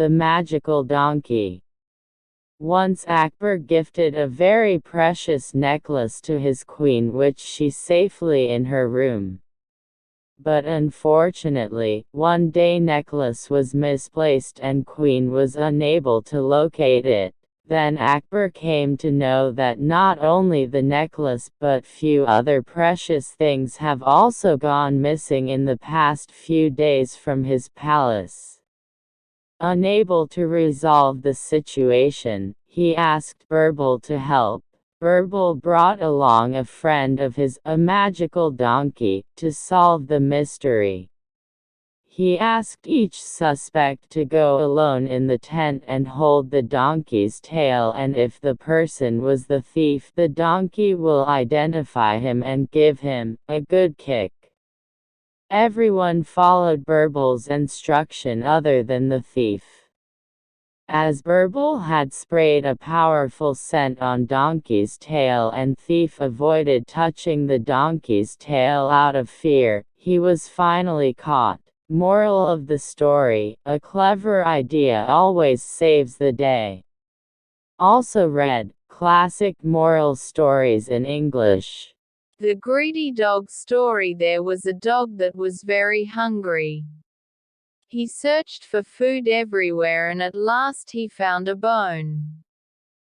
the magical donkey. Once Akbar gifted a very precious necklace to his queen which she safely in her room. But unfortunately, one day necklace was misplaced and queen was unable to locate it. Then Akbar came to know that not only the necklace but few other precious things have also gone missing in the past few days from his palace. Unable to resolve the situation, he asked Birbal to help. Birbal brought along a friend of his, a magical donkey, to solve the mystery. He asked each suspect to go alone in the tent and hold the donkey's tail, and if the person was the thief, the donkey will identify him and give him a good kick. Everyone followed Birbal's instruction other than the thief. As Birbal had sprayed a powerful scent on donkey's tail and thief avoided touching the donkey's tail out of fear, he was finally caught. Moral of the story: a clever idea always saves the day. Also read Classic Moral Stories in English. The Greedy Dog Story. There was a dog that was very hungry. He searched for food everywhere and at last he found a bone.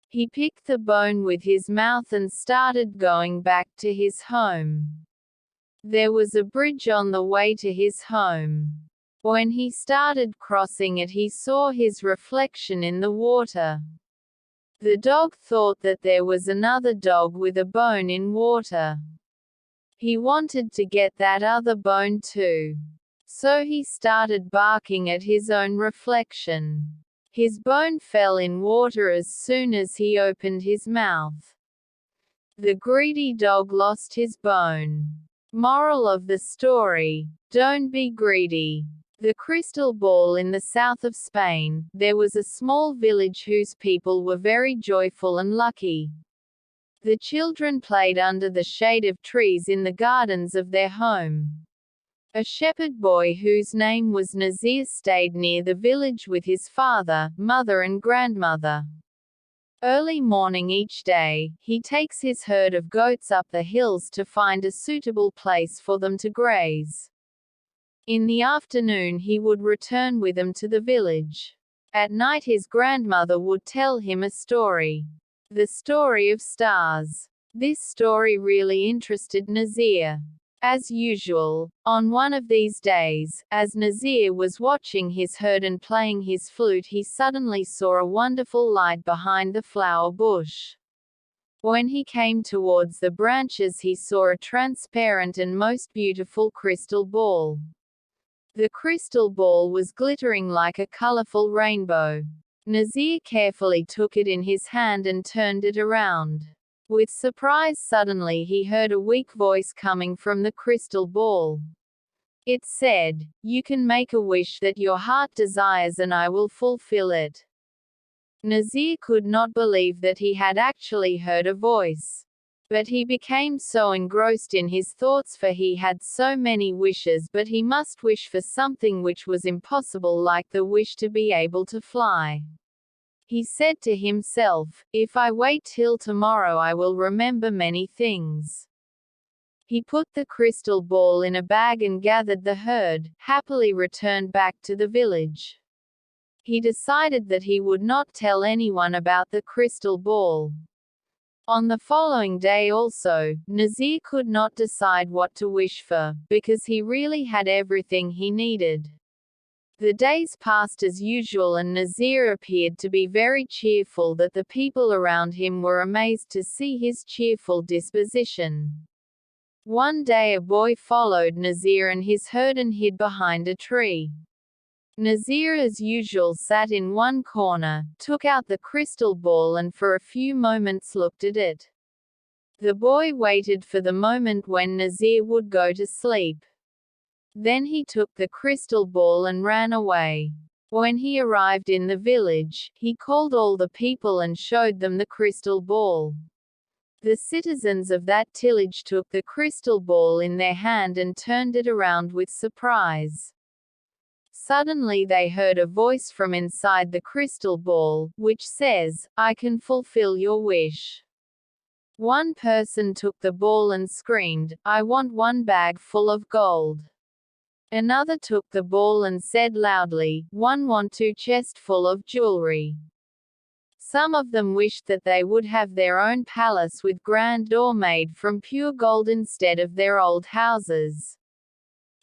He picked the bone with his mouth and started going back to his home. There was a bridge on the way to his home. When he started crossing it, he saw his reflection in the water. The dog thought that there was another dog with a bone in water. He wanted to get that other bone too. So he started barking at his own reflection. His bone fell in water as soon as he opened his mouth. The greedy dog lost his bone. Moral of the story: don't be greedy. The crystal ball. In the south of Spain, there was a small village whose people were very joyful and lucky. The children played under the shade of trees in the gardens of their home. A shepherd boy whose name was Nazir stayed near the village with his father, mother and grandmother. Early morning each day, he takes his herd of goats up the hills to find a suitable place for them to graze. In the afternoon he would return with them to the village. At night his grandmother would tell him a story. The story of stars. This story really interested Nazir. As usual, on one of these days, as Nazir was watching his herd and playing his flute, he suddenly saw a wonderful light behind the flower bush. When he came towards the branches, he saw a transparent and most beautiful crystal ball. The crystal ball was glittering like a colorful rainbow. Nazir carefully took it in his hand and turned it around. With surprise, suddenly he heard a weak voice coming from the crystal ball. It said, "You can make a wish that your heart desires and I will fulfill it." Nazir could not believe that he had actually heard a voice. But he became so engrossed in his thoughts, for he had so many wishes, but he must wish for something which was impossible, like the wish to be able to fly. He said to himself, "If I wait till tomorrow I will remember many things." He put the crystal ball in a bag and gathered the herd, happily returned back to the village. He decided that he would not tell anyone about the crystal ball. On the following day also, Nazir could not decide what to wish for, because he really had everything he needed. The days passed as usual and Nazir appeared to be very cheerful, that the people around him were amazed to see his cheerful disposition. One day a boy followed Nazir and his herd and hid behind a tree. Nazir as usual sat in one corner, took out the crystal ball and for a few moments looked at it. The boy waited for the moment when Nazir would go to sleep. Then he took the crystal ball and ran away. When he arrived in the village, he called all the people and showed them the crystal ball. The citizens of that village took the crystal ball in their hand and turned it around with surprise. Suddenly they heard a voice from inside the crystal ball, which says, "I can fulfill your wish." One person took the ball and screamed, "I want one bag full of gold." Another took the ball and said loudly, "One want two chest full of jewelry." Some of them wished that they would have their own palace with grand door made from pure gold instead of their old houses.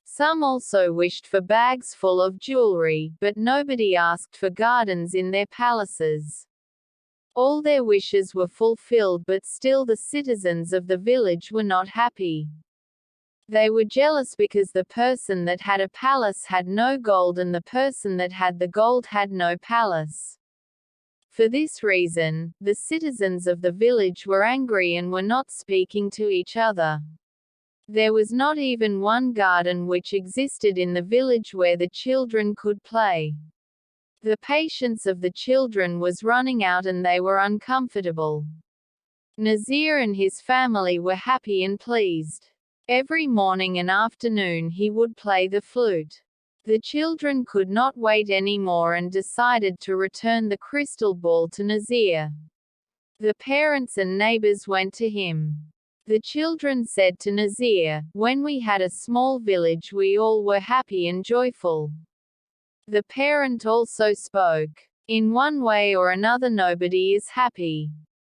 Some also wished for bags full of jewelry, but nobody asked for gardens in their palaces. All their wishes were fulfilled, but still the citizens of the village were not happy. They were jealous because the person that had a palace had no gold and the person that had the gold had no palace. For this reason, the citizens of the village were angry and were not speaking to each other. There was not even one garden which existed in the village where the children could play. The patience of the children was running out and they were uncomfortable. Nazir and his family were happy and pleased. Every morning and afternoon he would play the flute. The children could not wait anymore and decided to return the crystal ball to Nazir. The parents and neighbors went to him. The children said to Nazir, "When we had a small village we all were happy and joyful." The parent also spoke. "In one way or another nobody is happy.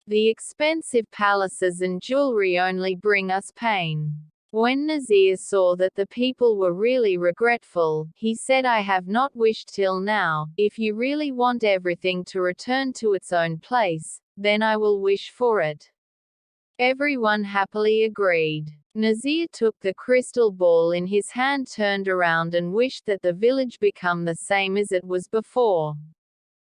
The expensive palaces and jewelry only bring us pain." When Nazir saw that the people were really regretful, he said, "I have not wished till now. If you really want everything to return to its own place, then I will wish for it." Everyone happily agreed. Nazir took the crystal ball in his hand, turned around and wished that the village become the same as it was before.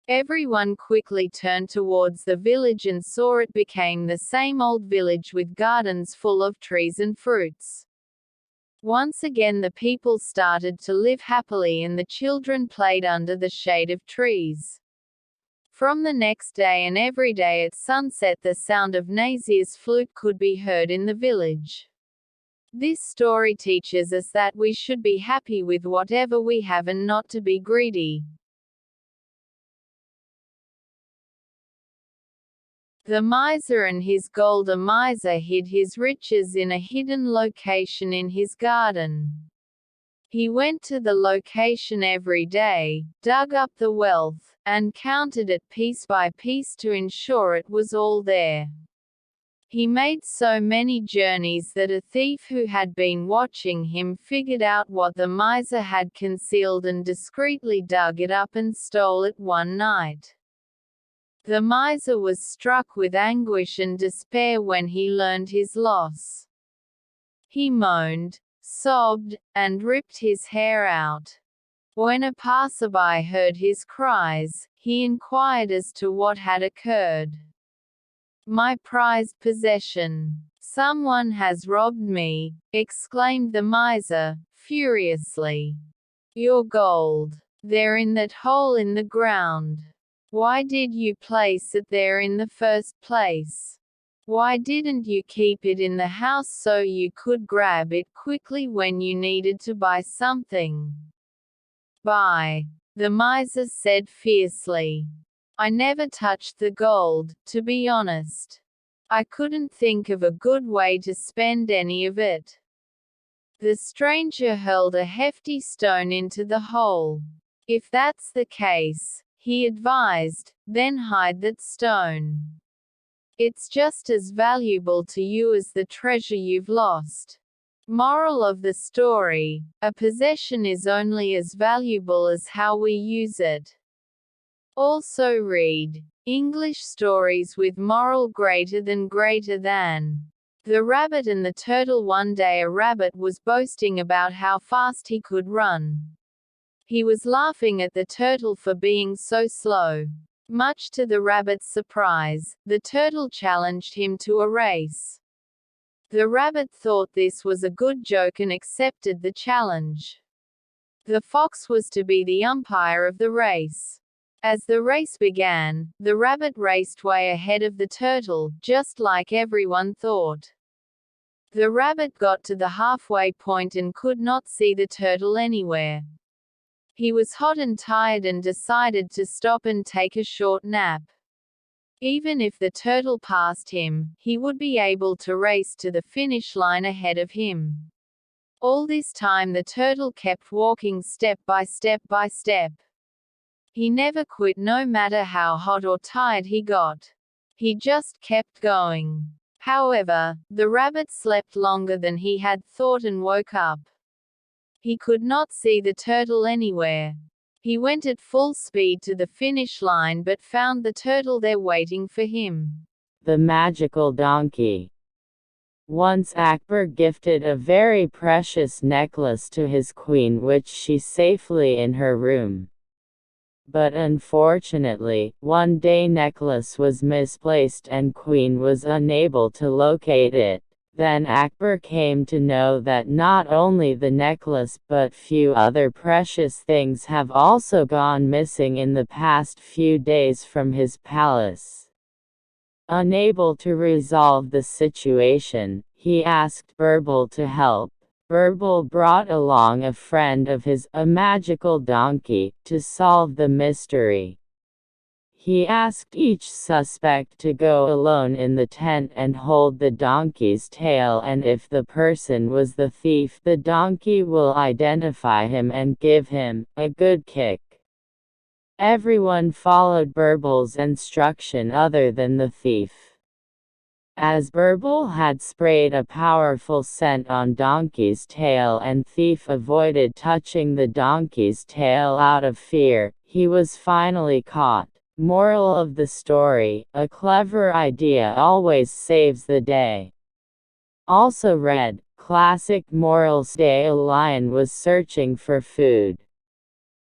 Everyone quickly turned towards the village and saw it became the same old village with gardens full of trees and fruits. Once again the people started to live happily and the children played under the shade of trees. From the next day and every day at sunset the sound of Nazir's flute could be heard in the village. This story teaches us that we should be happy with whatever we have and not to be greedy. The miser and his gold. A miser hid his riches in a hidden location in his garden. He went to the location every day, dug up the wealth, and counted it piece by piece to ensure it was all there. He made so many journeys that a thief who had been watching him figured out what the miser had concealed and discreetly dug it up and stole it one night. The miser was struck with anguish and despair when he learned his loss. He moaned, sobbed, and ripped his hair out. When a passerby heard his cries, he inquired as to what had occurred. "My prized possession. Someone has robbed me," exclaimed the miser, furiously. "Your gold. They're in that hole in the ground. Why did you place it there in the first place? Why didn't you keep it in the house so you could grab it quickly when you needed to buy something?" "Buy," the miser said fiercely. "I never touched the gold, to be honest. I couldn't think of a good way to spend any of it." The stranger hurled a hefty stone into the hole. "If that's the case," he advised, "then hide that stone. It's just as valuable to you as the treasure you've lost." Moral of the story: a possession is only as valuable as how we use it. Also read English stories with moral greater than greater than. The Rabbit and the Turtle. One day a rabbit was boasting about how fast he could run. He was laughing at the turtle for being so slow. Much to the rabbit's surprise, the turtle challenged him to a race. The rabbit thought this was a good joke and accepted the challenge. The fox was to be the umpire of the race. As the race began, the rabbit raced way ahead of the turtle, just like everyone thought. The rabbit got to the halfway point and could not see the turtle anywhere. He was hot and tired and decided to stop and take a short nap. Even if the turtle passed him, he would be able to race to the finish line ahead of him. All this time the turtle kept walking step by step by step. He never quit no matter how hot or tired he got. He just kept going. However, the rabbit slept longer than he had thought and woke up. He could not see the turtle anywhere. He went at full speed to the finish line but found the turtle there waiting for him. The magical donkey. Once Akbar gifted a very precious necklace to his queen which she safely in her room. But unfortunately, one day necklace was misplaced and queen was unable to locate it. Then Akbar came to know that not only the necklace but few other precious things have also gone missing in the past few days from his palace. Unable to resolve the situation, he asked Birbal to help. Birbal brought along a friend of his, a magical donkey, to solve the mystery. He asked each suspect to go alone in the tent and hold the donkey's tail, and if the person was the thief, the donkey will identify him and give him a good kick. Everyone followed Birbal's instruction other than the thief. As Birbal had sprayed a powerful scent on donkey's tail and thief avoided touching the donkey's tail out of fear, he was finally caught. Moral of the story: a clever idea always saves the day. Also read, classic morals day. A lion was searching for food.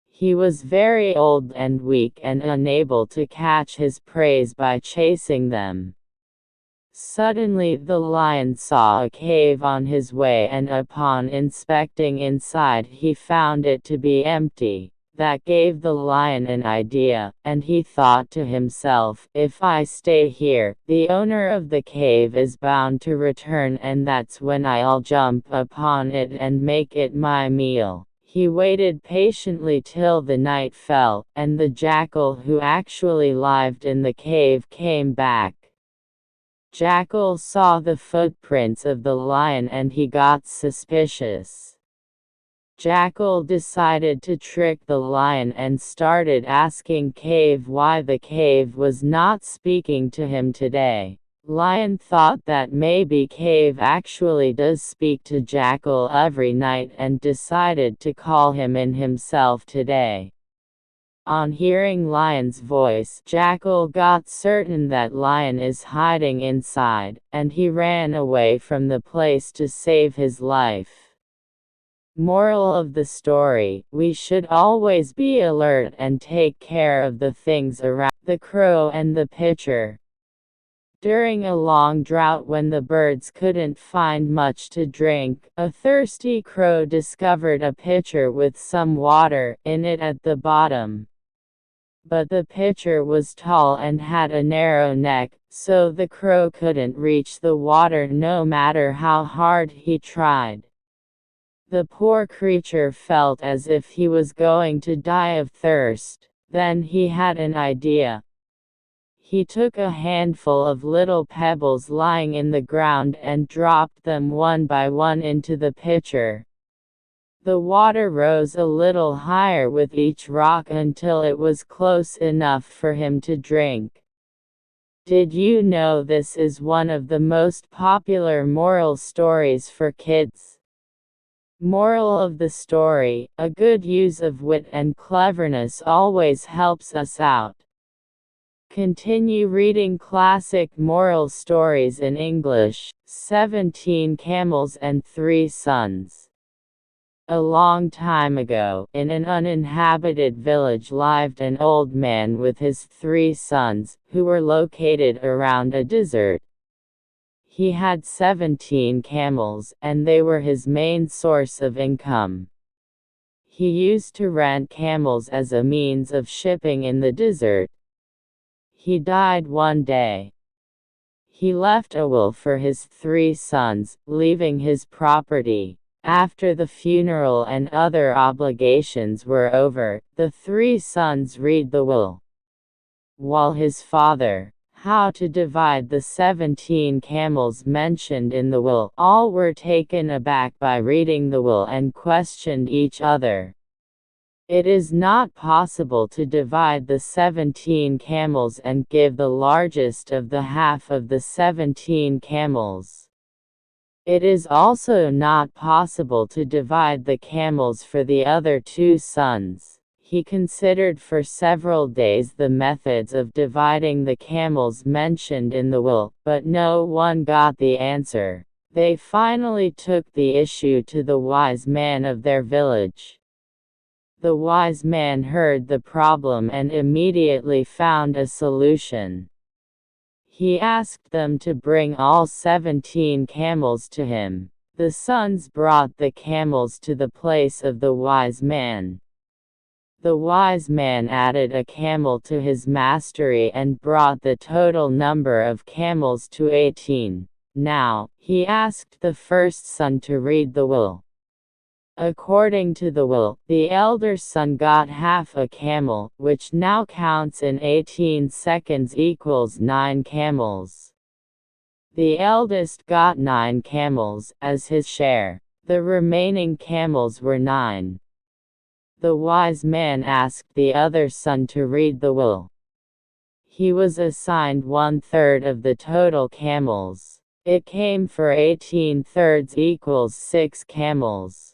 He was very old and weak and unable to catch his prey by chasing them. Suddenly the lion saw a cave on his way, and upon inspecting inside he found it to be empty. That gave the lion an idea, and he thought to himself, if I stay here, the owner of the cave is bound to return, and that's when I'll jump upon it and make it my meal. He waited patiently till the night fell, and the jackal who actually lived in the cave came back. Jackal saw the footprints of the lion and he got suspicious. Jackal decided to trick the lion and started asking Cave why the cave was not speaking to him today. Lion thought that maybe Cave actually does speak to Jackal every night and decided to call him in himself today. On hearing Lion's voice, Jackal got certain that Lion is hiding inside, and he ran away from the place to save his life. Moral of the story: we should always be alert and take care of the things around. The crow and the pitcher. During a long drought when the birds couldn't find much to drink, a thirsty crow discovered a pitcher with some water in it at the bottom. But the pitcher was tall and had a narrow neck, so the crow couldn't reach the water no matter how hard he tried. The poor creature felt as if he was going to die of thirst. Then he had an idea. He took a handful of little pebbles lying in the ground and dropped them one by one into the pitcher. The water rose a little higher with each rock until it was close enough for him to drink. Did you know this is one of the most popular moral stories for kids? Moral of the story: a good use of wit and cleverness always helps us out. Continue reading classic moral stories in English. 17 Camels and 3 Sons. A long time ago, in an uninhabited village lived an old man with his 3 sons, who were located around a desert. He had 17 camels, and they were his main source of income. He used to rent camels as a means of shipping in the desert. He died one day. He left a will for his 3 sons, leaving his property. After the funeral and other obligations were over, the three sons read the will. While his father, how to divide the 17 camels mentioned in the will, all were taken aback by reading the will and questioned each other. It is not possible to divide the 17 camels and give the largest of the half of the 17 camels. It is also not possible to divide the camels for the other two sons. He considered for several days the methods of dividing the camels mentioned in the will, but no one got the answer. They finally took the issue to the wise man of their village. The wise man heard the problem and immediately found a solution. He asked them to bring all 17 camels to him. The sons brought the camels to the place of the wise man. The wise man added a camel to his mastery and brought the total number of camels to 18. Now, he asked the first son to read the will. According to the will, the elder son got half a camel, which now counts in 18 seconds equals 9 camels. The eldest got 9 camels as his share. The remaining camels were 9. The wise man asked the other son to read the will. He was assigned 1/3 of the total camels. It came for 18/3 equals 6 camels.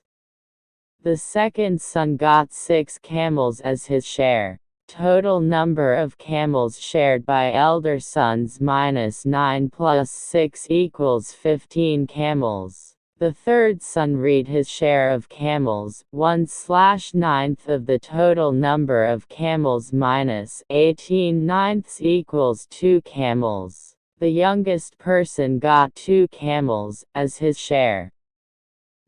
The second son got 6 camels as his share. Total number of camels shared by elder sons minus 9 plus 6 equals 15 camels. The third son read his share of camels, 1/9 of the total number of camels minus 18/9 equals 2 camels. The youngest person got 2 camels as his share.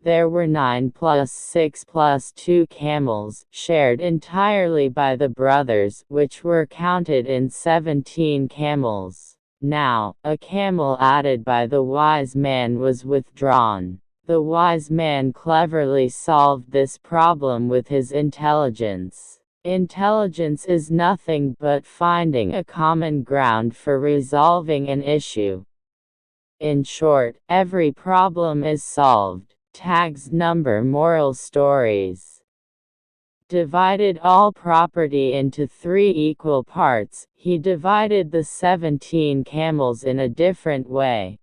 There were 9 plus 6 plus 2 camels, shared entirely by the brothers, which were counted in 17 camels. Now, a camel added by the wise man was withdrawn. The wise man cleverly solved this problem with his intelligence. Intelligence is nothing but finding a common ground for resolving an issue. In short, every problem is solved. Tags number moral stories. Divided all property into 3 equal parts. He divided the 17 camels in a different way.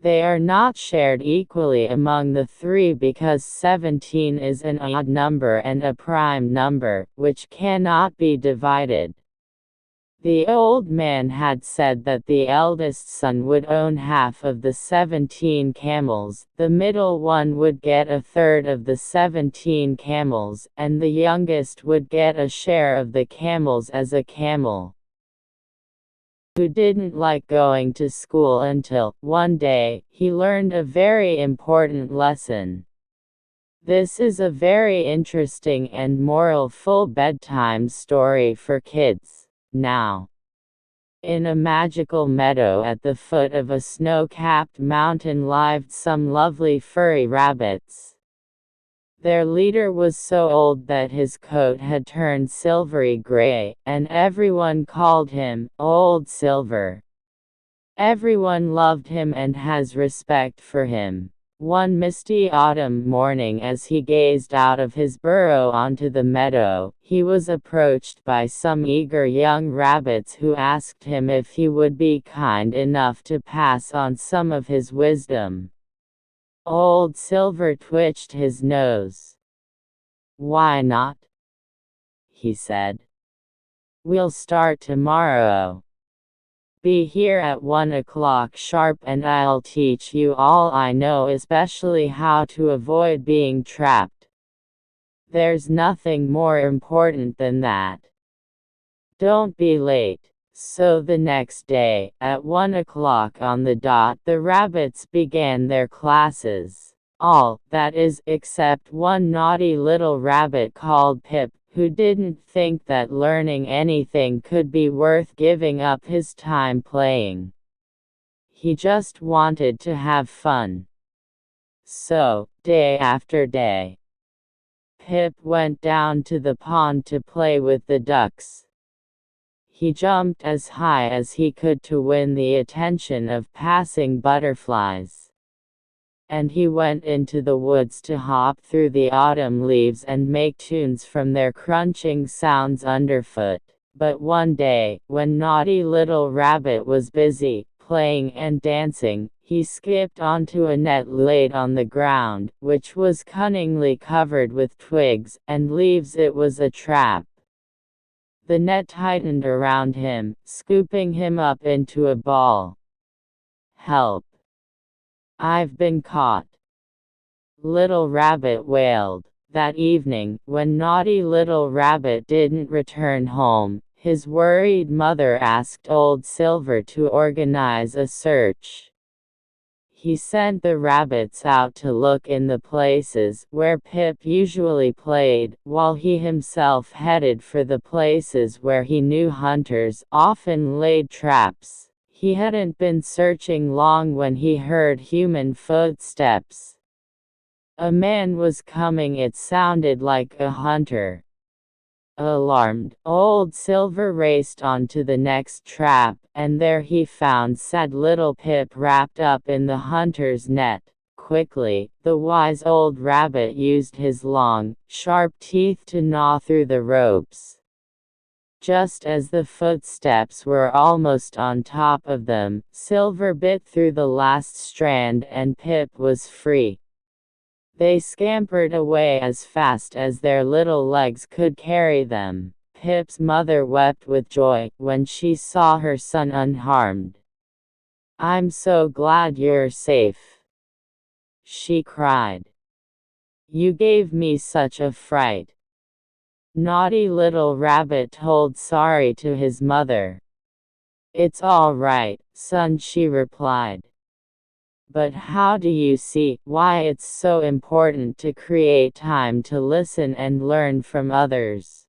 They are not shared equally among the 3 because 17 is an odd number and a prime number, which cannot be divided. The old man had said that the eldest son would own half of the 17 camels, the middle one would get 1/3 of the 17 camels, and the youngest would get a share of the camels as a camel who didn't like going to school until, one day, he learned a very important lesson. This is a very interesting and moral-full bedtime story for kids. Now, in a magical meadow at the foot of a snow-capped mountain lived some lovely furry rabbits. Their leader was so old that his coat had turned silvery gray, and everyone called him Old Silver. Everyone loved him and has respect for him. One misty autumn morning, as he gazed out of his burrow onto the meadow, he was approached by some eager young rabbits who asked him if he would be kind enough to pass on some of his wisdom. Old Silver twitched his nose. "Why not?" he said. "We'll start tomorrow. Be here at 1 o'clock sharp and I'll teach you all I know, especially how to avoid being trapped. There's nothing more important than that. Don't be late." So the next day, at 1 o'clock on the dot, the rabbits began their classes. All, that is, except one naughty little rabbit called Pip, who didn't think that learning anything could be worth giving up his time playing. He just wanted to have fun. So, day after day, Pip went down to the pond to play with the ducks. He jumped as high as he could to win the attention of passing butterflies. And he went into the woods to hop through the autumn leaves and make tunes from their crunching sounds underfoot. But one day, when Naughty Little Rabbit was busy, playing and dancing, he skipped onto a net laid on the ground, which was cunningly covered with twigs and leaves. It was a trap. The net tightened around him, scooping him up into a ball. "Help! I've been caught!" Little Rabbit wailed. That evening, when Naughty Little Rabbit didn't return home, his worried mother asked Old Silver to organize a search. He sent the rabbits out to look in the places where Pip usually played, while he himself headed for the places where he knew hunters often laid traps. He hadn't been searching long when he heard human footsteps. A man was coming. It sounded like a hunter. Alarmed, Old Silver raced onto the next trap, and there he found sad little Pip wrapped up in the hunter's net. Quickly, the wise old rabbit used his long, sharp teeth to gnaw through the ropes. Just as the footsteps were almost on top of them, Silver bit through the last strand and Pip was free. They scampered away as fast as their little legs could carry them. Pip's mother wept with joy when she saw her son unharmed. "I'm so glad you're safe," she cried. "You gave me such a fright." Naughty Little Rabbit told sorry to his mother. "It's all right, son," she replied. "But how do you see why it's so important to create time to listen and learn from others?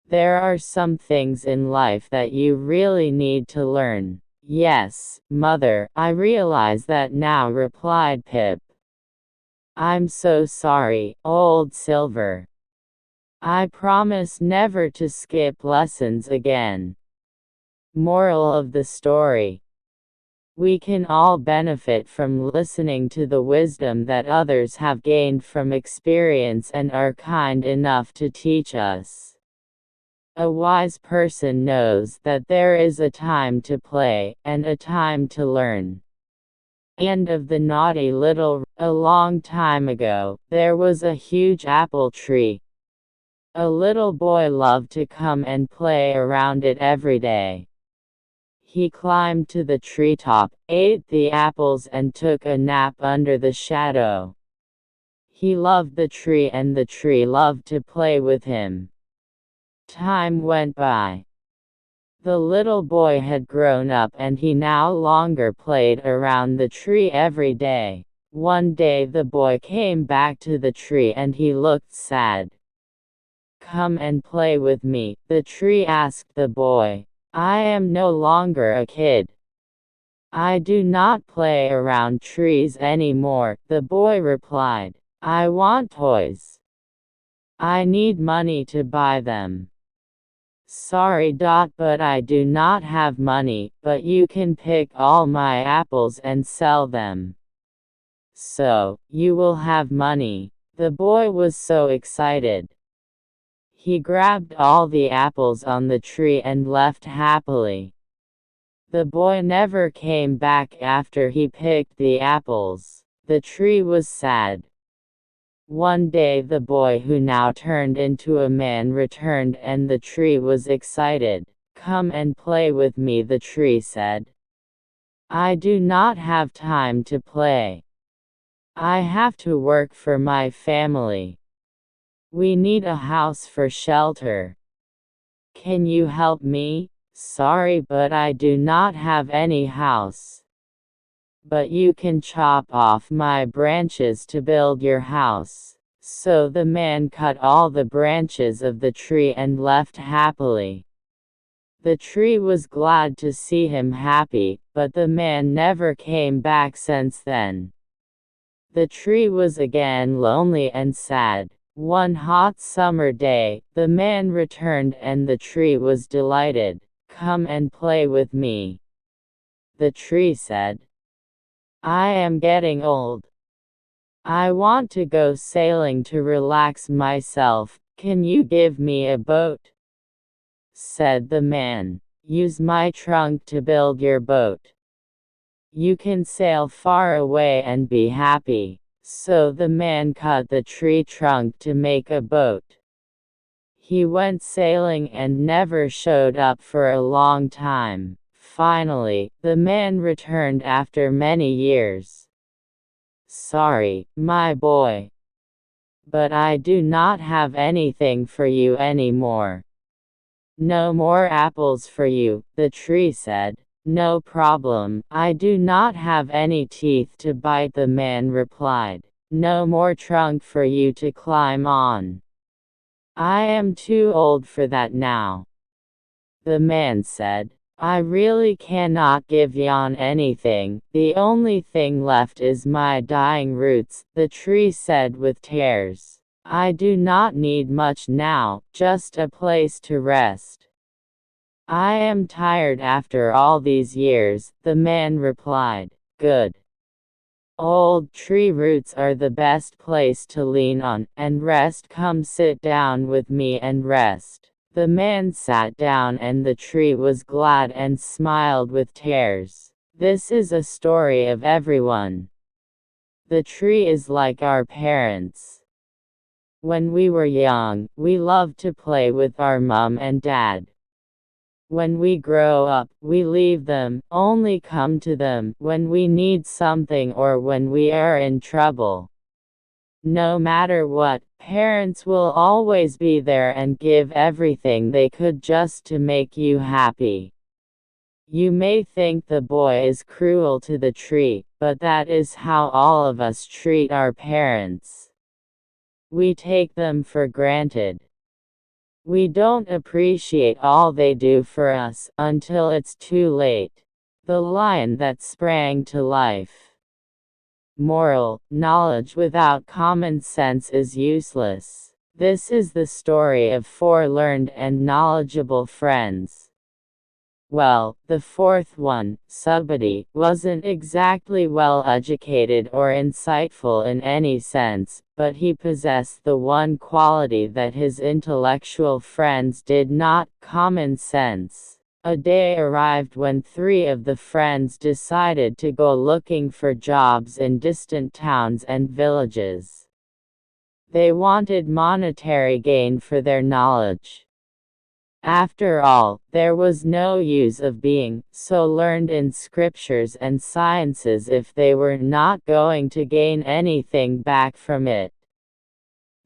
There are some things in life that you really need to learn." "Yes, Mother, I realize that now," replied Pip. "I'm so sorry, Old Silver. I promise never to skip lessons again." Moral of the story: we can all benefit from listening to the wisdom that others have gained from experience and are kind enough to teach us. A wise person knows that there is a time to play, and a time to learn. End of the Naughty Little. A long time ago, there was a huge apple tree. A little boy loved to come and play around it every day. He climbed to the treetop, ate the apples and took a nap under the shadow. He loved the tree and the tree loved to play with him. Time went by. The little boy had grown up and he no longer played around the tree every day. One day the boy came back to the tree and he looked sad. "Come and play with me," the tree asked the boy. "I am no longer a kid. I do not play around trees anymore," the boy replied. "I want toys. I need money to buy them." "Sorry, but I do not have money, but you can pick all my apples and sell them. So, you will have money." The boy was so excited. He grabbed all the apples on the tree and left happily. The boy never came back after he picked the apples. The tree was sad. One day the boy, who now turned into a man, returned and the tree was excited. "Come and play with me," the tree said. "I do not have time to play. I have to work for my family. We need a house for shelter. Can you help me?" "Sorry, but I do not have any house. But you can chop off my branches to build your house." So the man cut all the branches of the tree and left happily. The tree was glad to see him happy, but the man never came back since then. The tree was again lonely and sad. One hot summer day, the man returned and the tree was delighted. "Come and play with me," the tree said. "I am getting old. I want to go sailing to relax myself. Can you give me a boat?" said the man. "Use my trunk to build your boat. You can sail far away and be happy." So the man cut the tree trunk to make a boat. He went sailing and never showed up for a long time. Finally, the man returned after many years. "Sorry, my boy, but I do not have anything for you anymore." "No more apples for you," the tree said. "No problem, I do not have any teeth to bite," the man replied. "No more trunk for you to climb on. I am too old for that now." The man said, "I really cannot give Jan anything. The only thing left is my dying roots," the tree said with tears. "I do not need much now, just a place to rest." "I am tired after all these years," the man replied. "Good. Old tree roots are the best place to lean on and rest. Come sit down with me and rest." The man sat down and the tree was glad and smiled with tears. This is a story of everyone. The tree is like our parents. When we were young, we loved to play with our mom and dad. When we grow up, we leave them, only come to them when we need something or when we are in trouble. No matter what, parents will always be there and give everything they could just to make you happy. You may think the boy is cruel to the tree, but that is how all of us treat our parents. We take them for granted. We don't appreciate all they do for us until it's too late. The lion that sprang to life. Moral: knowledge without common sense is useless. This is the story of four learned and knowledgeable friends. Well, the fourth one, Subhuti, wasn't exactly well educated or insightful in any sense, but he possessed the one quality that his intellectual friends did not: common sense. A day arrived when three of the friends decided to go looking for jobs in distant towns and villages. They wanted monetary gain for their knowledge. After all, there was no use of being so learned in scriptures and sciences if they were not going to gain anything back from it.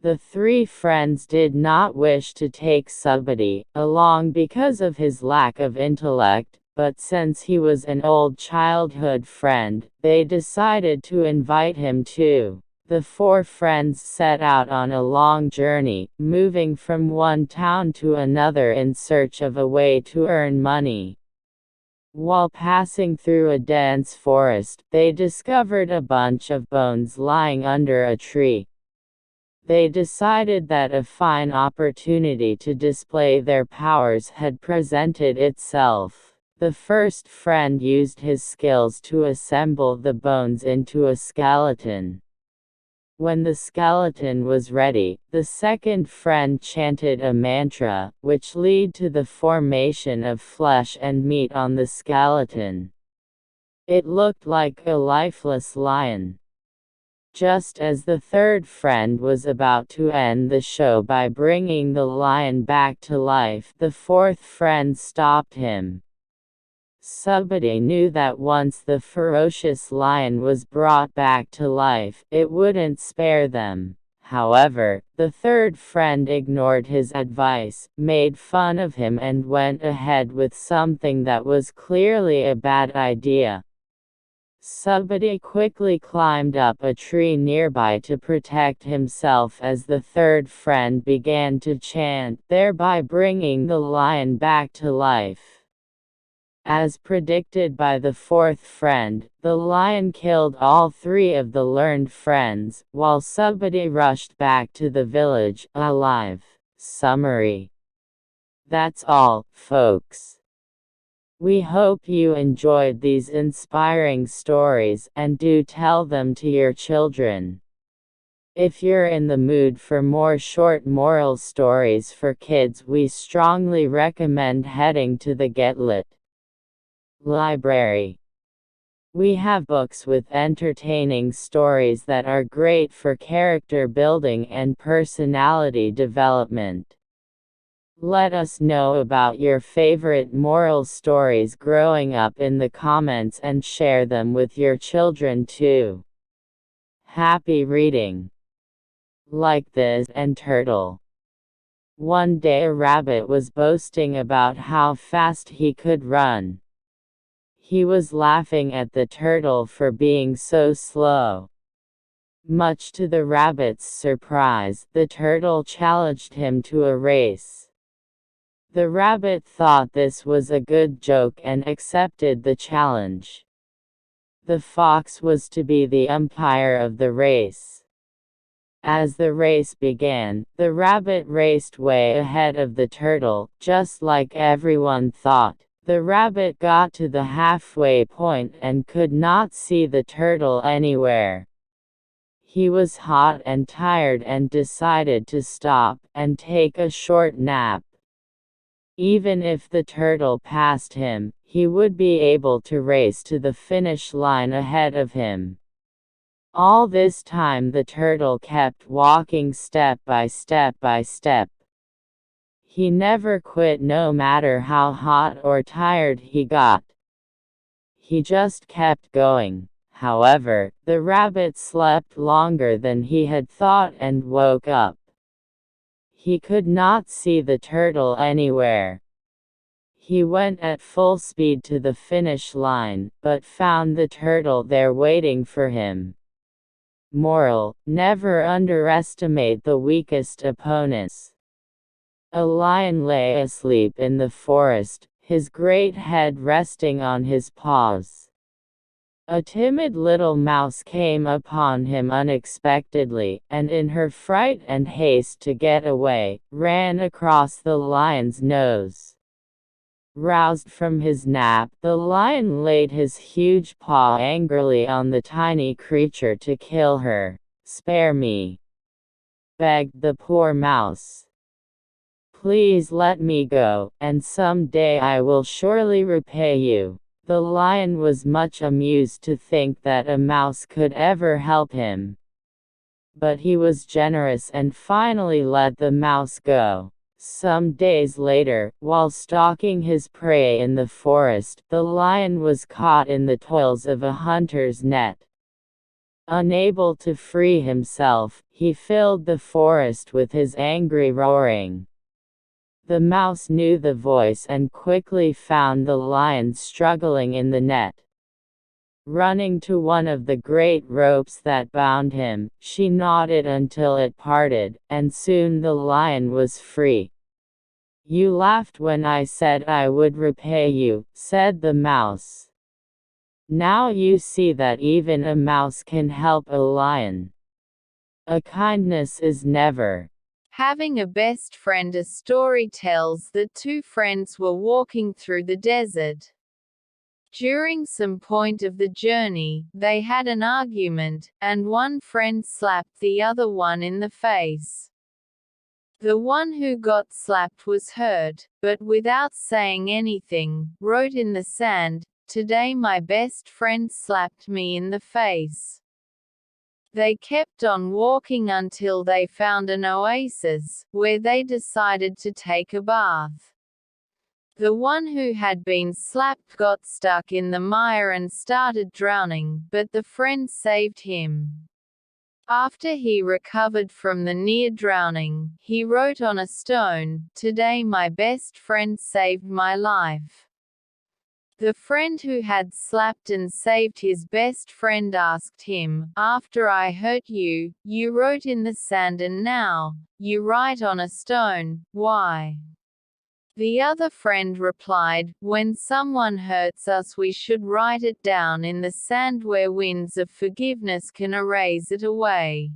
The three friends did not wish to take Subhuti along because of his lack of intellect, but since he was an old childhood friend, they decided to invite him too. The four friends set out on a long journey, moving from one town to another in search of a way to earn money. While passing through a dense forest, they discovered a bunch of bones lying under a tree. They decided that a fine opportunity to display their powers had presented itself. The first friend used his skills to assemble the bones into a skeleton. When the skeleton was ready, the second friend chanted a mantra, which led to the formation of flesh and meat on the skeleton. It looked like a lifeless lion. Just as the third friend was about to end the show by bringing the lion back to life, the fourth friend stopped him. Subhuti knew that once the ferocious lion was brought back to life, it wouldn't spare them. However, the third friend ignored his advice, made fun of him and went ahead with something that was clearly a bad idea. Subhuti quickly climbed up a tree nearby to protect himself as the third friend began to chant, thereby bringing the lion back to life. As predicted by the fourth friend, the lion killed all three of the learned friends, while Subhuti rushed back to the village, alive. Summary. That's all, folks. We hope you enjoyed these inspiring stories, and do tell them to your children. If you're in the mood for more short moral stories for kids, we strongly recommend heading to the GetLit library. We have books with entertaining stories that are great for character building and personality development. Let us know about your favorite moral stories growing up in the comments and share them with your children too. Happy reading! Like this and Turtle. One day a rabbit was boasting about how fast he could run. He was laughing at the turtle for being so slow. Much to the rabbit's surprise, the turtle challenged him to a race. The rabbit thought this was a good joke and accepted the challenge. The fox was to be the umpire of the race. As the race began, the rabbit raced way ahead of the turtle, just like everyone thought. The rabbit got to the halfway point and could not see the turtle anywhere. He was hot and tired and decided to stop and take a short nap. Even if the turtle passed him, he would be able to race to the finish line ahead of him. All this time the turtle kept walking step by step by step. He never quit no matter how hot or tired he got. He just kept going. However, the rabbit slept longer than he had thought and woke up. He could not see the turtle anywhere. He went at full speed to the finish line, but found the turtle there waiting for him. Moral: never underestimate the weakest opponents. A lion lay asleep in the forest, his great head resting on his paws. A timid little mouse came upon him unexpectedly, and in her fright and haste to get away, ran across the lion's nose. Roused from his nap, the lion laid his huge paw angrily on the tiny creature to kill her. "Spare me," begged the poor mouse. "Please let me go, and some day I will surely repay you." The lion was much amused to think that a mouse could ever help him. But he was generous and finally let the mouse go. Some days later, while stalking his prey in the forest, the lion was caught in the toils of a hunter's net. Unable to free himself, he filled the forest with his angry roaring. The mouse knew the voice and quickly found the lion struggling in the net. Running to one of the great ropes that bound him, she gnawed it until it parted, and soon the lion was free. "You laughed when I said I would repay you," said the mouse. "Now you see that even a mouse can help a lion. A kindness is never." Having a best friend. A story tells that two friends were walking through the desert. During some point of the journey, they had an argument, and one friend slapped the other one in the face. The one who got slapped was hurt, but without saying anything, wrote in the sand, "Today my best friend slapped me in the face." They kept on walking until they found an oasis, where they decided to take a bath. The one who had been slapped got stuck in the mire and started drowning, but the friend saved him. After he recovered from the near drowning, he wrote on a stone, "Today my best friend saved my life." The friend who had slapped and saved his best friend asked him, "After I hurt you, you wrote in the sand and now, you write on a stone, why?" The other friend replied, "When someone hurts us, we should write it down in the sand where winds of forgiveness can erase it away.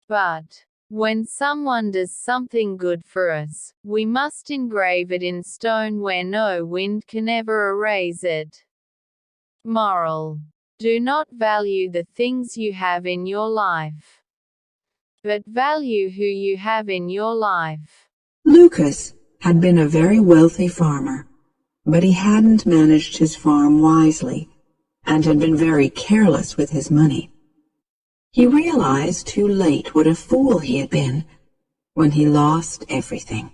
But when someone does something good for us, we must engrave it in stone where no wind can ever erase it." Moral: do not value the things you have in your life, but value who you have in your life. Lucas had been a very wealthy farmer, but he hadn't managed his farm wisely and had been very careless with his money. He realized too late what a fool he had been when he lost everything.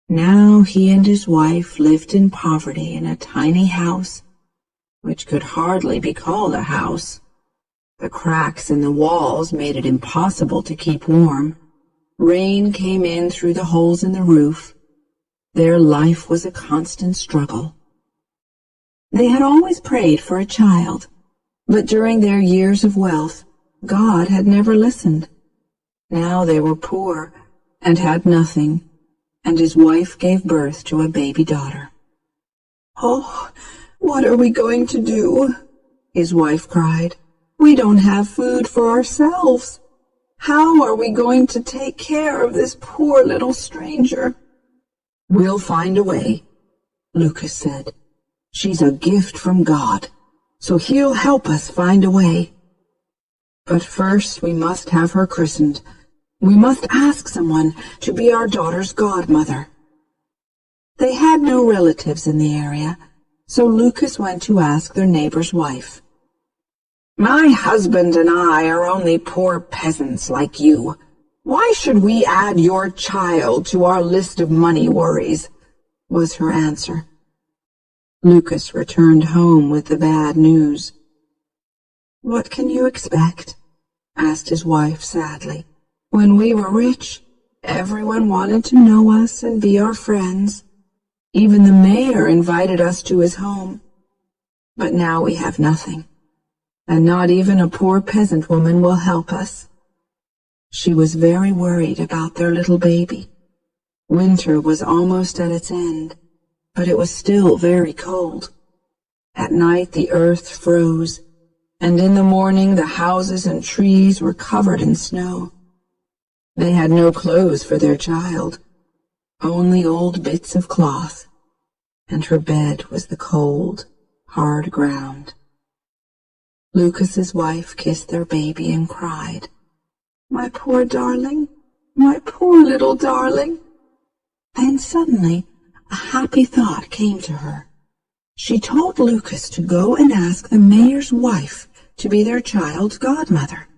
Now he and his wife lived in poverty in a tiny house, which could hardly be called a house. The cracks in the walls made it impossible to keep warm. Rain came in through the holes in the roof. Their life was a constant struggle. They had always prayed for a child, but during their years of wealth, God had never listened. Now they were poor and had nothing, and his wife gave birth to a baby daughter. "Oh, what are we going to do?" his wife cried. "We don't have food for ourselves. How are we going to take care of this poor little stranger?" "We'll find a way," Lucas said. "She's a gift from God, so he'll help us find a way. But first we must have her christened. We must ask someone to be our daughter's godmother." They had no relatives in the area, so Lucas went to ask their neighbor's wife. "My husband and I are only poor peasants like you. Why should we add your child to our list of money worries?" was her answer. Lucas returned home with the bad news. "What can you expect?" asked his wife sadly. "When we were rich, everyone wanted to know us and be our friends. Even the mayor invited us to his home. But now we have nothing, and not even a poor peasant woman will help us." She was very worried about their little baby. Winter was almost at its end, but it was still very cold. At night the earth froze, and in the morning the houses and trees were covered in snow. They had no clothes for their child, only old bits of cloth, and her bed was the cold, hard ground. Lucas's wife kissed their baby and cried, "My poor darling, my poor little darling." Then suddenly a happy thought came to her. She told Lucas to go and ask the mayor's wife to be their child's godmother.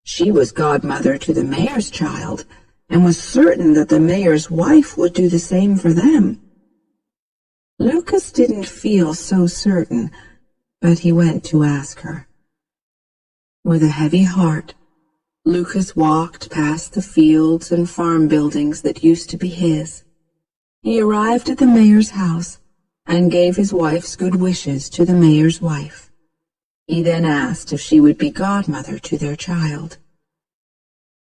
She was godmother to the mayor's child, and was certain that the mayor's wife would do the same for them. Lucas didn't feel so certain, but he went to ask her. With a heavy heart, Lucas walked past the fields and farm buildings that used to be his. He arrived at the mayor's house and gave his wife's good wishes to the mayor's wife. He then asked if she would be godmother to their child.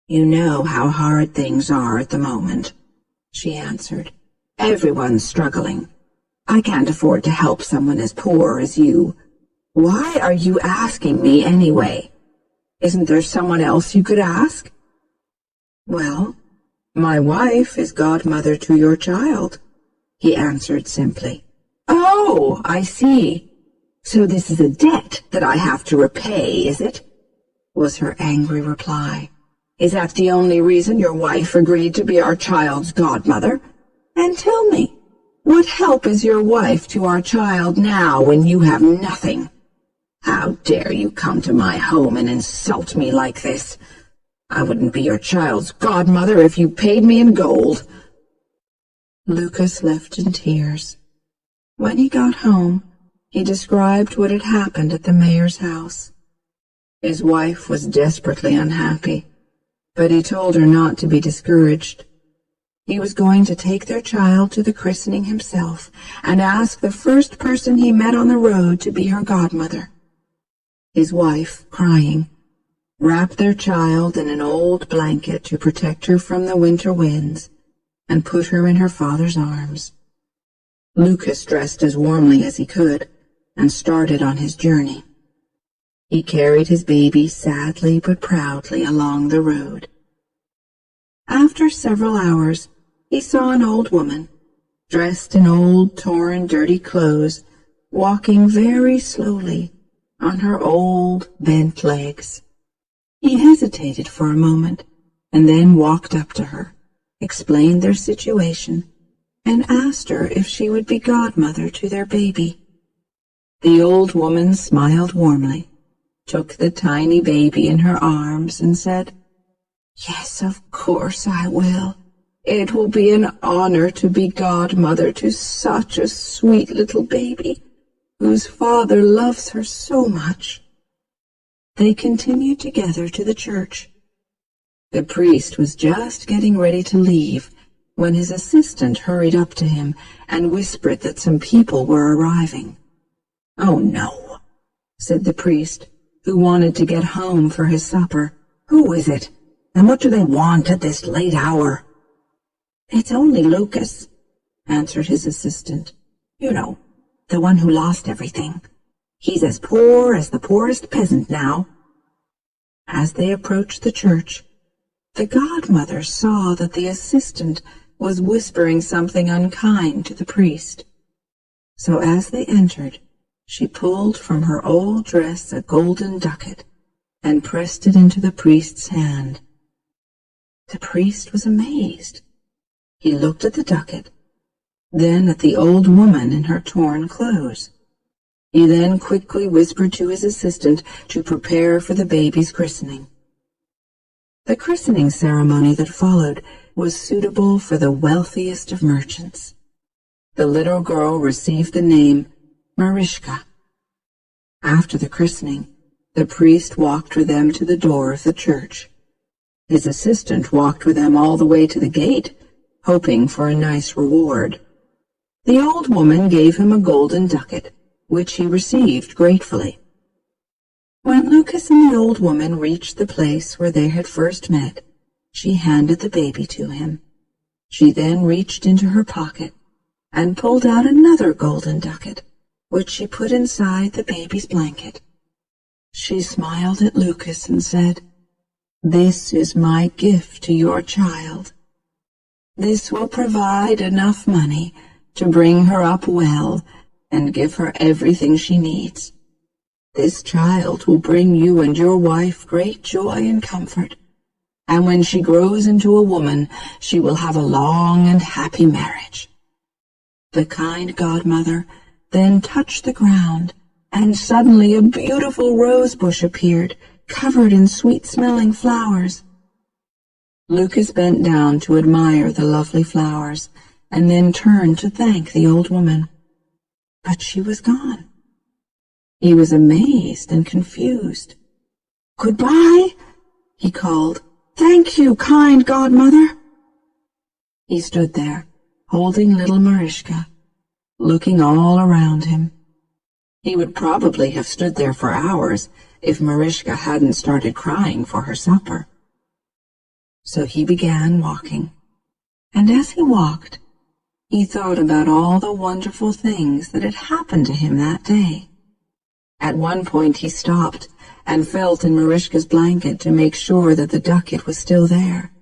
"You know how hard things are at the moment," she answered. "Everyone's struggling. I can't afford to help someone as poor as you. Why are you asking me anyway? Isn't there someone else you could ask?" "Well, my wife is godmother to your child," he answered simply. "Oh, I see. So this is a debt that I have to repay, is it?" was her angry reply. "Is that the only reason your wife agreed to be our child's godmother? And tell me, what help is your wife to our child now when you have nothing? How dare you come to my home and insult me like this? I wouldn't be your child's godmother if you paid me in gold." Lucas left in tears. When he got home, he described what had happened at the mayor's house. His wife was desperately unhappy, but he told her not to be discouraged. He was going to take their child to the christening himself and ask the first person he met on the road to be her godmother. His wife, crying, wrapped their child in an old blanket to protect her from the winter winds, and put her in her father's arms. Lucas dressed as warmly as he could and started on his journey. He carried his baby sadly but proudly along the road. After several hours, he saw an old woman, dressed in old, torn, dirty clothes, walking very slowly on her old, bent legs. He hesitated for a moment and then walked up to her, explained their situation, and asked her if she would be godmother to their baby. The old woman smiled warmly, took the tiny baby in her arms, and said, "Yes, of course I will. It will be an honor to be godmother to such a sweet little baby, whose father loves her so much." They continued together to the church. The priest was just getting ready to leave when his assistant hurried up to him and whispered that some people were arriving. "Oh, no," said the priest, who wanted to get home for his supper. "Who is it, and what do they want at this late hour?" "It's only Lucas," answered his assistant. "You know, the one who lost everything. He's as poor as the poorest peasant now." As they approached the church, the godmother saw that the assistant was whispering something unkind to the priest. So as they entered, she pulled from her old dress a golden ducat and pressed it into the priest's hand. The priest was amazed. He looked at the ducat, then at the old woman in her torn clothes. He then quickly whispered to his assistant to prepare for the baby's christening. The christening ceremony that followed was suitable for the wealthiest of merchants. The little girl received the name Marischka. After the christening, the priest walked with them to the door of the church. His assistant walked with them all the way to the gate, hoping for a nice reward. The old woman gave him a golden ducat, which he received gratefully. When Lucas and the old woman reached the place where they had first met, she handed the baby to him. She then reached into her pocket and pulled out another golden ducat, which she put inside the baby's blanket. She smiled at Lucas and said, "This is my gift to your child. This will provide enough money to bring her up well and give her everything she needs. This child will bring you and your wife great joy and comfort, and when she grows into a woman, she will have a long and happy marriage." The kind godmother then touched the ground, and suddenly a beautiful rose bush appeared, covered in sweet-smelling flowers. Lucas bent down to admire the lovely flowers, and then turned to thank the old woman. But she was gone. He was amazed and confused. "Goodbye," he called. "Thank you, kind godmother." He stood there, holding little Marischka, looking all around him. He would probably have stood there for hours if Marischka hadn't started crying for her supper. So he began walking, and as he walked, he thought about all the wonderful things that had happened to him that day. At one point he stopped and felt in Marischka's blanket to make sure that the ducat was still there,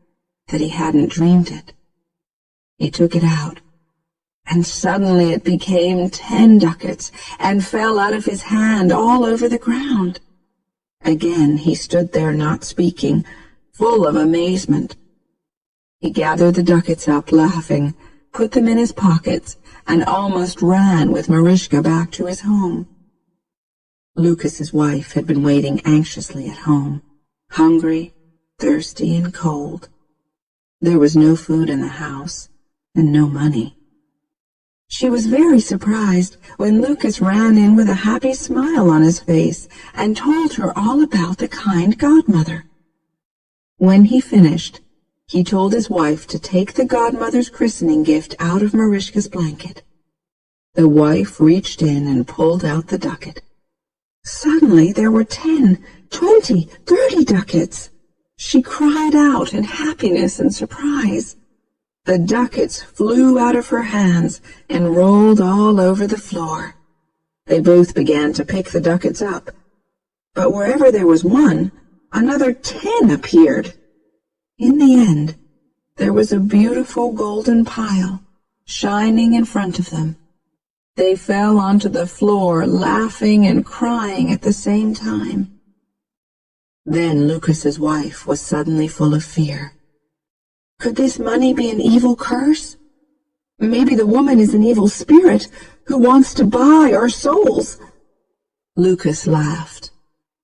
that he hadn't dreamed it. He took it out, and suddenly it became 10 ducats and fell out of his hand all over the ground. Again he stood there not speaking, full of amazement. He gathered the ducats up, laughing, put them in his pockets, and almost ran with Marischka back to his home. Lucas's wife had been waiting anxiously at home, hungry, thirsty, and cold. There was no food in the house, and no money. She was very surprised when Lucas ran in with a happy smile on his face and told her all about the kind godmother. When he finished, he told his wife to take the godmother's christening gift out of Marischka's blanket. The wife reached in and pulled out the ducat. Suddenly there were 10, 20, 30 ducats. She cried out in happiness and surprise. The ducats flew out of her hands and rolled all over the floor. They both began to pick the ducats up, but wherever there was one, another 10 appeared. In the end, there was a beautiful golden pile shining in front of them. They fell onto the floor, laughing and crying at the same time. Then Lucas's wife was suddenly full of fear. Could this money be an evil curse? Maybe the woman is an evil spirit who wants to buy our souls. Lucas laughed.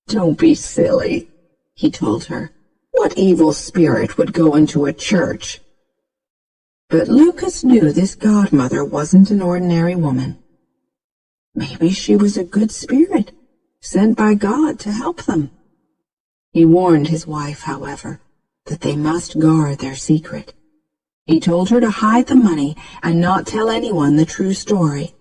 Don't be silly, he told her. What evil spirit would go into a church? But Lucas knew this godmother wasn't an ordinary woman. Maybe she was a good spirit, sent by God to help them. He warned his wife, however, that they must guard their secret. He told her to hide the money and not tell anyone the true story.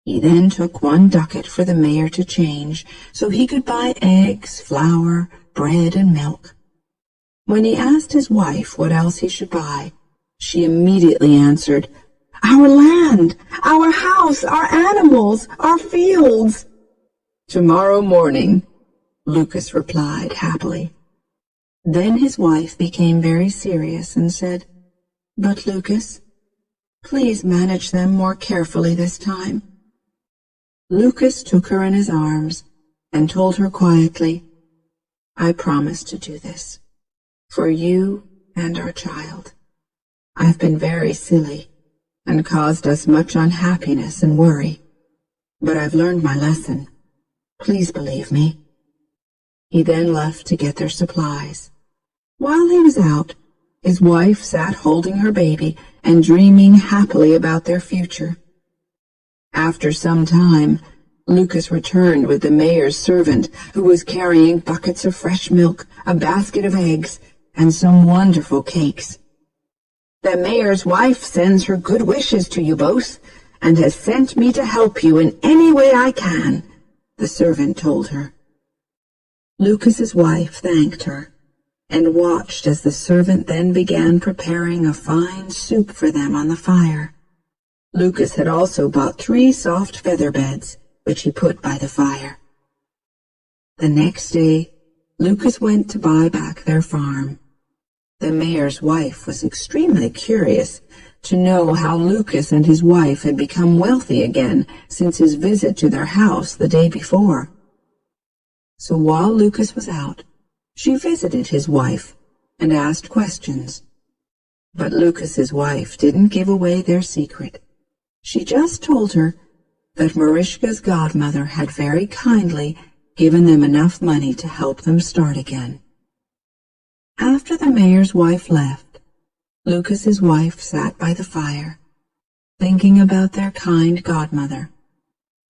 He then took 1 ducat for the mayor to change so he could buy eggs, flour, bread, and milk. When he asked his wife what else he should buy, she immediately answered, "Our land, our house, our animals, our fields." "Tomorrow morning," Lucas replied happily. Then his wife became very serious and said, "But Lucas, please manage them more carefully this time." Lucas took her in his arms and told her quietly, "I promise to do this, for you and our child. I've been very silly and caused us much unhappiness and worry, but I've learned my lesson. Please believe me." He then left to get their supplies. While he was out, his wife sat holding her baby and dreaming happily about their future. After some time, Lucas returned with the mayor's servant, who was carrying buckets of fresh milk, a basket of eggs, and some wonderful cakes. "The mayor's wife sends her good wishes to you both, and has sent me to help you in any way I can," the servant told her. Lucas's wife thanked her, and watched as the servant then began preparing a fine soup for them on the fire. Lucas had also bought 3 soft feather beds, which he put by the fire. The next day, Lucas went to buy back their farm. The mayor's wife was extremely curious to know how Lucas and his wife had become wealthy again since his visit to their house the day before. So while Lucas was out, she visited his wife and asked questions. But Lucas's wife didn't give away their secret. She just told her that Marischka's godmother had very kindly given them enough money to help them start again. After the mayor's wife left, Lucas's wife sat by the fire, thinking about their kind godmother.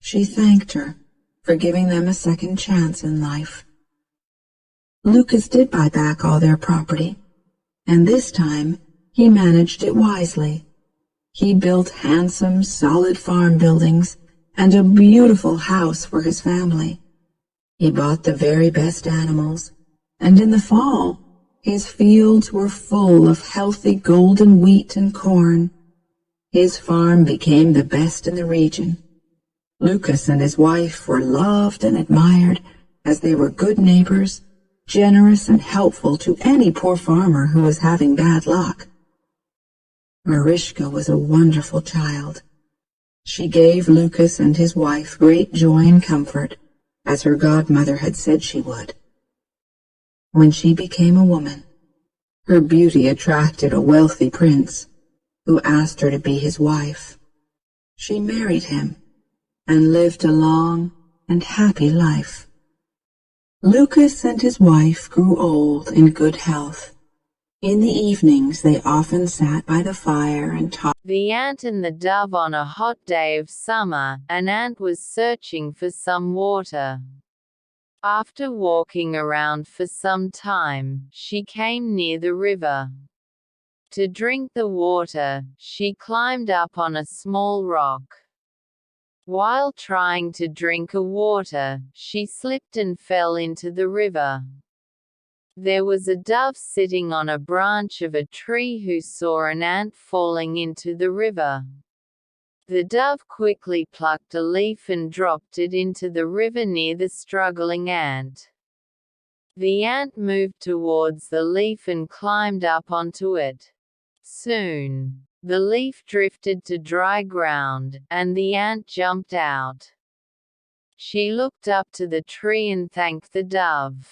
She thanked her for giving them a second chance in life. Lucas did buy back all their property, and this time he managed it wisely. He built handsome, solid farm buildings and a beautiful house for his family. He bought the very best animals, and in the fall, his fields were full of healthy golden wheat and corn. His farm became the best in the region. Lucas and his wife were loved and admired as they were good neighbors, generous and helpful to any poor farmer who was having bad luck. Marischka was a wonderful child. She gave Lucas and his wife great joy and comfort, as her godmother had said she would. When she became a woman, her beauty attracted a wealthy prince, who asked her to be his wife. She married him and lived a long and happy life. Lucas and his wife grew old in good health. In the evenings they often sat by the fire and talked. The ant and the dove. On a hot day of summer, an ant was searching for some water. After walking around for some time, she came near the river. To drink the water, she climbed up on a small rock. While trying to drink water, she slipped and fell into the river. There was a dove sitting on a branch of a tree who saw an ant falling into the river. The dove quickly plucked a leaf and dropped it into the river near the struggling ant. The ant moved towards the leaf and climbed up onto it. Soon, the leaf drifted to dry ground, and the ant jumped out. She looked up to the tree and thanked the dove.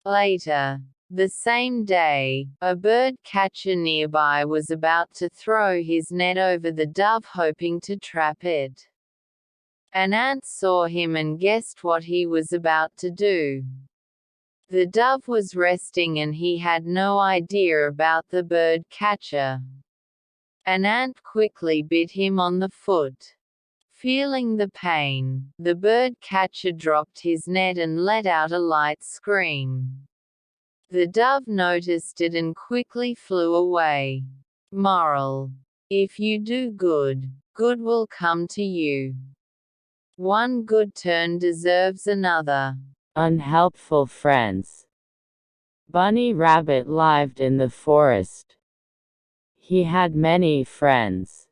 Later, the same day, a bird catcher nearby was about to throw his net over the dove hoping to trap it. An ant saw him and guessed what he was about to do. The dove was resting and he had no idea about the bird catcher. An ant quickly bit him on the foot. Feeling the pain, the bird catcher dropped his net and let out a light scream. The dove noticed it and quickly flew away. Moral: if you do good, good will come to you. One good turn deserves another. Unhelpful friends. Bunny Rabbit lived in the forest. He had many friends.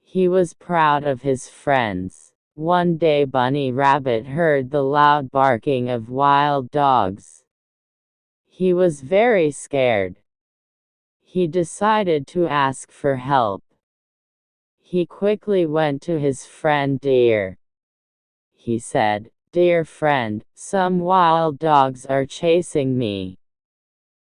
He was proud of his friends. One day Bunny Rabbit heard the loud barking of wild dogs. He was very scared. He decided to ask for help. He quickly went to his friend Deer. He said, "Dear friend, some wild dogs are chasing me.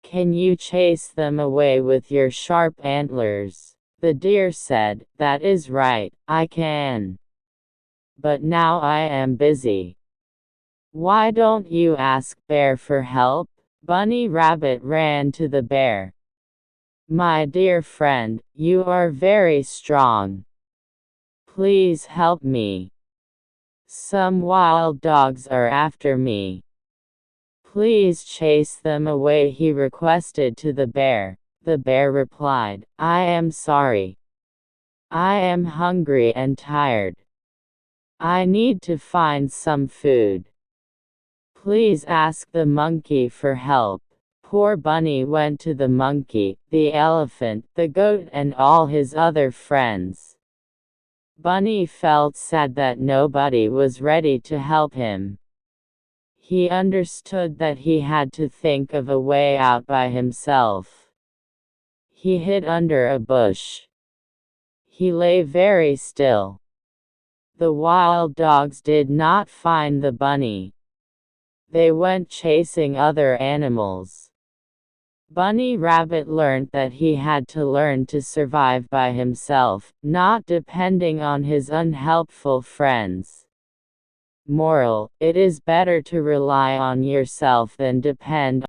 Can you chase them away with your sharp antlers?" The deer said, "That is right, I can. But now I am busy. Why don't you ask Bear for help?" Bunny Rabbit ran to the bear. "My dear friend, you are very strong. Please help me. Some wild dogs are after me. Please chase them away," he requested to the bear. The bear replied, "I am sorry. I am hungry and tired. I need to find some food. Please ask the monkey for help." Poor Bunny went to the monkey, the elephant, the goat and all his other friends. Bunny felt sad that nobody was ready to help him. He understood that he had to think of a way out by himself. He hid under a bush. He lay very still. The wild dogs did not find the bunny. They went chasing other animals. Bunny Rabbit learned that he had to learn to survive by himself, not depending on his unhelpful friends. Moral: it is better to rely on yourself than depend